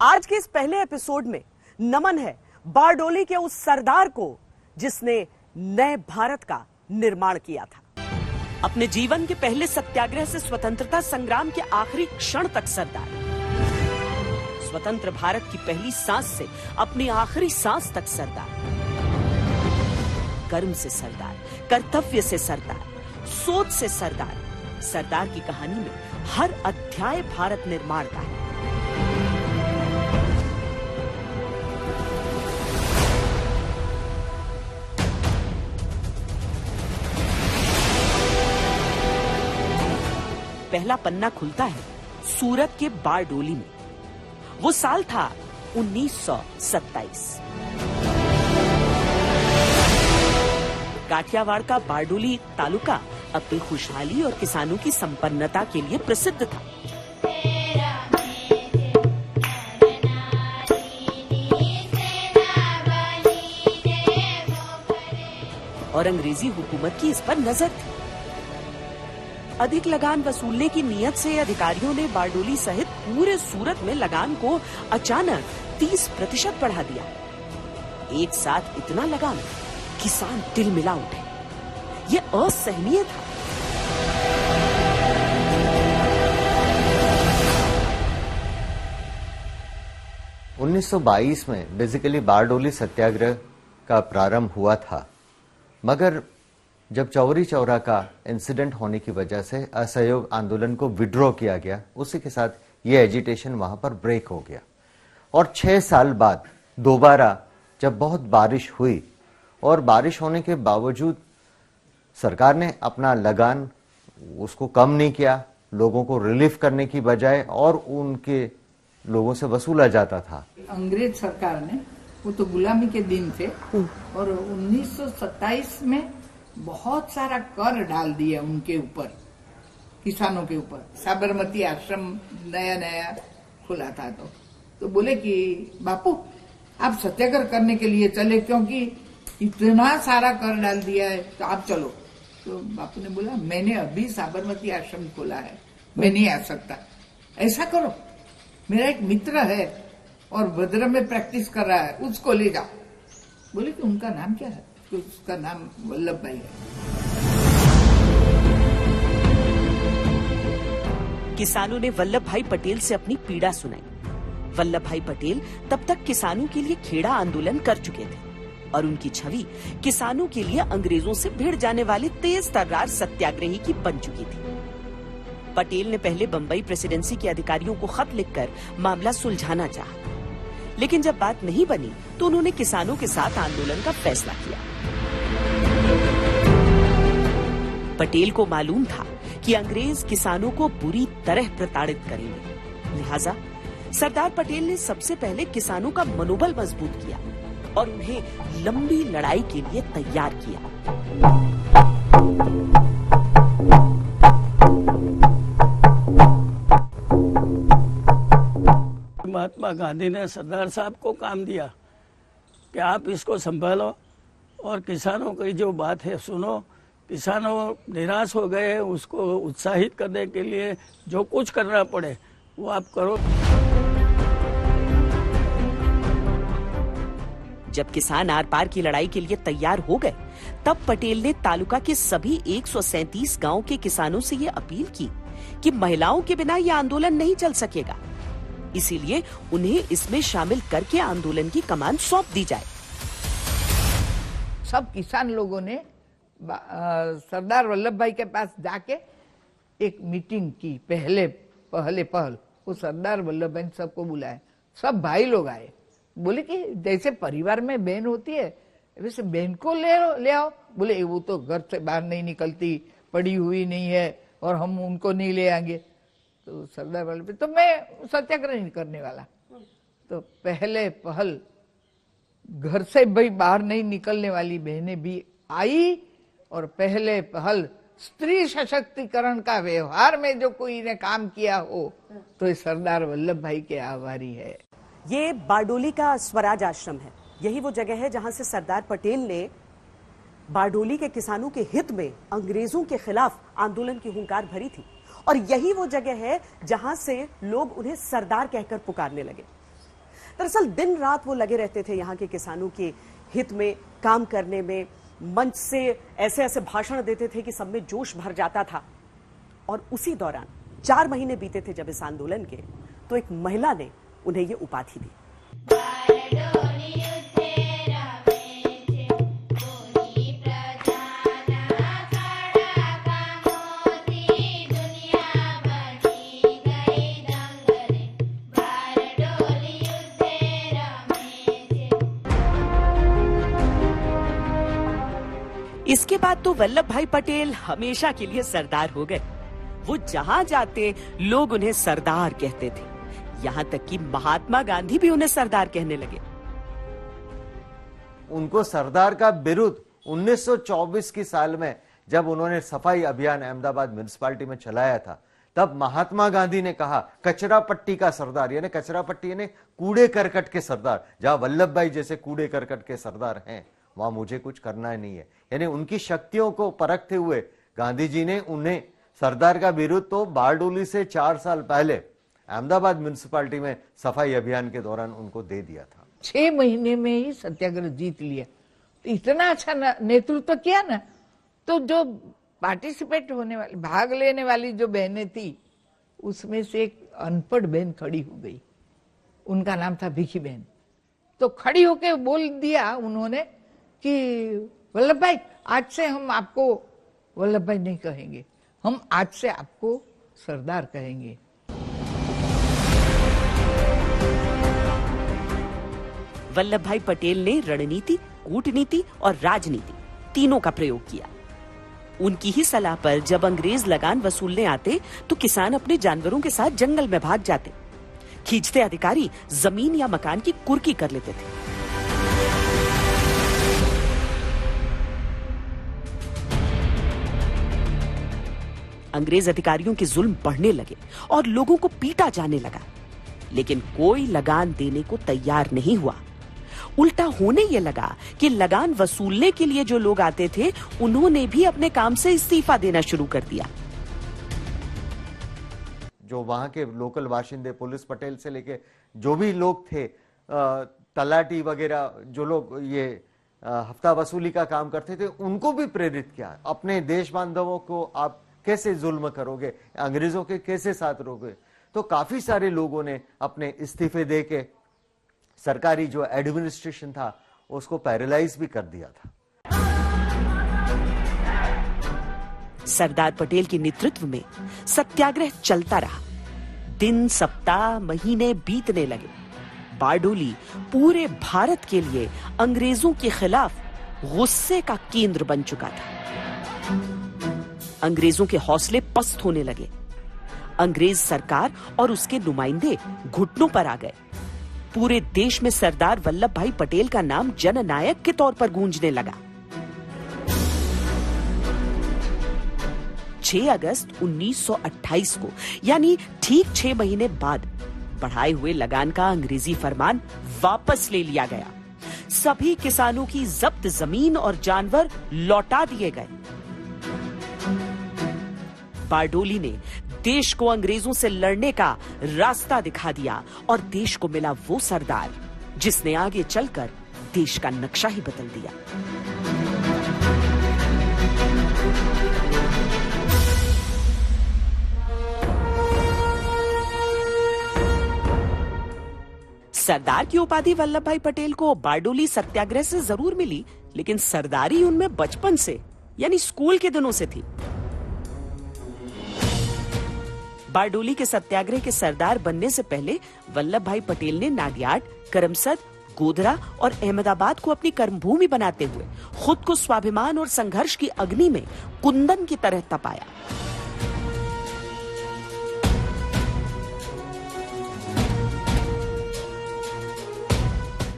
आज के इस पहले एपिसोड में नमन है बारडोली के उस सरदार को जिसने नए भारत का निर्माण किया था। अपने जीवन के पहले सत्याग्रह से स्वतंत्रता संग्राम के आखिरी क्षण तक सरदार, स्वतंत्र भारत की पहली सांस से अपनी आखिरी सांस तक सरदार, कर्म से सरदार, कर्तव्य से सरदार, सोच से सरदार। सरदार की कहानी में हर अध्याय भारत निर्माण का है। पहला पन्ना खुलता है सूरत के बारडोली में। वो साल था 1927। काठियावाड़ का बारडोली तालुका अपनी खुशहाली और किसानों की संपन्नता के लिए प्रसिद्ध था। और अंग्रेजी हुकूमत की इस पर नजर थी। अधिक लगान वसूलने की नीयत से अधिकारियों ने बारडोली सहित पूरे सूरत में लगान को अचानक 30% बढ़ा दिया। एक साथ इतना लगान, किसान तिलमिला उठे। ये असहनीय था। (1922) में बेसिकली बारडोली सत्याग्रह का प्रारंभ हुआ था, मगर जब चौरी चौरा का इंसिडेंट होने की वजह से असहयोग आंदोलन को विड्रॉ किया गया, उसी के साथ ये एजिटेशन वहां पर ब्रेक हो गया। और 6 साल बाद दोबारा जब बहुत बारिश हुई और बारिश होने के बावजूद सरकार ने अपना लगान उसको कम नहीं किया, लोगों को रिलीफ करने की बजाय और उनके लोगों से वसूला जाता था। अंग्रेज सरकार ने, वो तो गुलामी के दिन थे, और 1927 में बहुत सारा कर डाल दिया उनके ऊपर, किसानों के ऊपर। साबरमती आश्रम नया नया खुला था, तो बोले कि बापू आप सत्याग्रह करने के लिए चले, क्योंकि इतना सारा कर डाल दिया है, तो आप चलो। तो बापू ने बोला मैंने अभी साबरमती आश्रम खोला है, मैं नहीं आ सकता। ऐसा करो, मेरा एक मित्र है और भद्र में प्रैक्टिस कर रहा है, उसको ले जाओ। बोले कि उनका नाम क्या है? तो उसका नाम वल्लभ भाई है। किसानों ने वल्लभ भाई पटेल से अपनी पीड़ा सुनाई। वल्लभ भाई पटेल तब तक किसानों के लिए खेड़ा आंदोलन कर चुके थे और उनकी छवि किसानों के लिए अंग्रेजों से भिड़ जाने वाले तेज तर्रार सत्याग्रही की बन चुकी थी। पटेल ने पहले बंबई प्रेसिडेंसी के अधिकारियों को खत लिखकर मामला सुलझाना चाहा, लेकिन जब बात नहीं बनी तो उन्होंने किसानों के साथ आंदोलन का फैसला किया। पटेल को मालूम था कि अंग्रेज किसानों को बुरी तरह प्रताड़ित करेंगे, लिहाजा सरदार पटेल ने सबसे पहले किसानों का मनोबल मजबूत किया और उन्हें लंबी लड़ाई के लिए तैयार किया। महात्मा गांधी ने सरदार साहब को काम दिया कि आप इसको संभालो और किसानों की जो बात है सुनो। किसानों निराश हो गए, उसको उत्साहित करने के लिए जो कुछ करना पड़े वो आप करो। जब किसान आर पार की लड़ाई के लिए तैयार हो गए, तब पटेल ने तालुका के सभी 137 गांव के किसानों से ये अपील की कि महिलाओं के बिना यह आंदोलन नहीं चल सकेगा, इसीलिए उन्हें इसमें शामिल करके आंदोलन की कमान सौंप दी जाए। सब किसान लोगों ने सरदार वल्लभ भाई के पास जाके एक मीटिंग की। पहल वो सरदार वल्लभ भाई सबको बुलाए, सब भाई लोग आए। बोले कि जैसे परिवार में बहन होती है वैसे बहन को ले आओ। बोले वो तो घर से बाहर नहीं निकलती, पड़ी हुई नहीं है, और हम उनको नहीं ले आएंगे। तो सरदार वल्लभ भाई, तो मैं सत्याग्रह नहीं करने वाला। तो पहल घर से भाई बाहर नहीं निकलने वाली बहनें भी आई, और पहल स्त्री सशक्तिकरण का व्यवहार में जो कोई ने काम किया हो तो ये सरदार वल्लभ भाई के आभारी है। ये बारडोली का स्वराज आश्रम है। यही वो जगह है जहां से सरदार पटेल ने बारडोली के किसानों के हित में अंग्रेजों के खिलाफ आंदोलन की हुंकार भरी थी, और यही वो जगह है जहां से लोग उन्हें सरदार कहकर पुकारने लगे। दरअसल दिन रात वो लगे रहते थे यहाँ के किसानों के हित में काम करने में, मंच से ऐसे ऐसे भाषण देते थे कि सब में जोश भर जाता था। और उसी दौरान 4 महीने बीते थे जब इस आंदोलन के, तो एक महिला ने उन्हें ये उपाधि दी। इसके बाद तो वल्लभ भाई पटेल हमेशा के लिए सरदार हो गए। वो जहां जाते लोग उन्हें सरदार कहते थे, यहां तक कि महात्मा गांधी भी उन्हें सरदार कहने लगे। उनको सरदार का बिरुद 1924 की साल में जब उन्होंने सफाई अभियान अहमदाबाद म्युनिसिपैलिटी में चलाया था, तब महात्मा गांधी ने कहा कचरा पट्टी का सरदार, यानी कचरा पट्टी यानी कूड़े करकट के सरदार। जहां वल्लभ भाई जैसे कूड़े करकट के सरदार हैं, वहां मुझे कुछ करना नहीं है। यानी उनकी शक्तियों को परखते हुए गांधी जी ने उन्हें सरदार का बिरुद तो बारडोली से 4 साल पहले अहमदाबाद म्युनिसिपैलिटी में सफाई अभियान के दौरान उनको दे दिया था। 6 महीने में ही सत्याग्रह जीत लिया, तो इतना अच्छा नेतृत्व किया ना। तो जो पार्टिसिपेट होने वाली, भाग लेने वाली जो बहनें थी, उसमें से एक अनपढ़ बहन खड़ी हो गई, उनका नाम था भिखी बहन। तो खड़ी होके बोल दिया उन्होंने कि वल्लभ भाई, आज से हम आपको वल्लभ भाई नहीं कहेंगे, हम आज से आपको सरदार कहेंगे। वल्लभ भाई पटेल ने रणनीति, कूटनीति और राजनीति तीनों का प्रयोग किया। उनकी ही सलाह पर जब अंग्रेज लगान वसूलने आते तो किसान अपने जानवरों के साथ जंगल में भाग जाते। खींचते अधिकारी जमीन या मकान की कुर्की कर लेते थे। अंग्रेज अधिकारियों के जुल्म बढ़ने लगे और लोगों को पीटा जाने लगा, लेकिन कोई लगान देने को तैयार नहीं हुआ। उल्टा होने ये लगा कि लगान वसूलने के लिए जो लोग आते थे, उन्होंने भी अपने काम से इस्तीफा देना शुरू कर दिया। जो वहां के लोकल बाशिंदे, पुलिस पटेल से लेके जो भी लोग थे, तलाटी वगैरह, जो लोग ये हफ्ता वसूली का काम करते थे, उनको भी प्रेरित किया। अपने देश बांधवों को आप कैसे जुल्म करोगे, अंग्रेजों के कैसे साथ रहोगे। तो काफी सारे लोगों ने अपने इस्तीफे देके सरकारी जो एडमिनिस्ट्रेशन था उसको पैरालाइज भी कर दिया था। सरदार पटेल के नेतृत्व में सत्याग्रह चलता रहा। दिन, सप्ताह, महीने बीतने लगे। बारडोली पूरे भारत के लिए अंग्रेजों के खिलाफ गुस्से का केंद्र बन चुका था। अंग्रेजों के हौसले पस्त होने लगे। अंग्रेज सरकार और उसके नुमाइंदे घुटनों पर आ गए। पूरे देश में सरदार वल्लभ भाई पटेल का नाम जननायक के तौर पर गूंजने लगा। 6 अगस्त 1928 को, यानी ठीक 6 महीने बाद, बढ़ाए हुए लगान का अंग्रेजी फरमान वापस ले लिया गया। सभी किसानों की जब्त जमीन और जानवर लौटा दिए गए। बारडोली ने देश को अंग्रेजों से लड़ने का रास्ता दिखा दिया और देश को मिला वो सरदार जिसने आगे चलकर देश का नक्शा ही बदल दिया। सरदार की उपाधि वल्लभ भाई पटेल को बारडोली सत्याग्रह से जरूर मिली, लेकिन सरदारी उनमें बचपन से, यानी स्कूल के दिनों से थी। बारडोली के सत्याग्रह के सरदार बनने से पहले वल्लभ भाई पटेल ने नाडियाड, करमसद, गोधरा और अहमदाबाद को अपनी कर्मभूमि बनाते हुए खुद को स्वाभिमान और संघर्ष की अग्नि में कुंदन की तरह तपाया।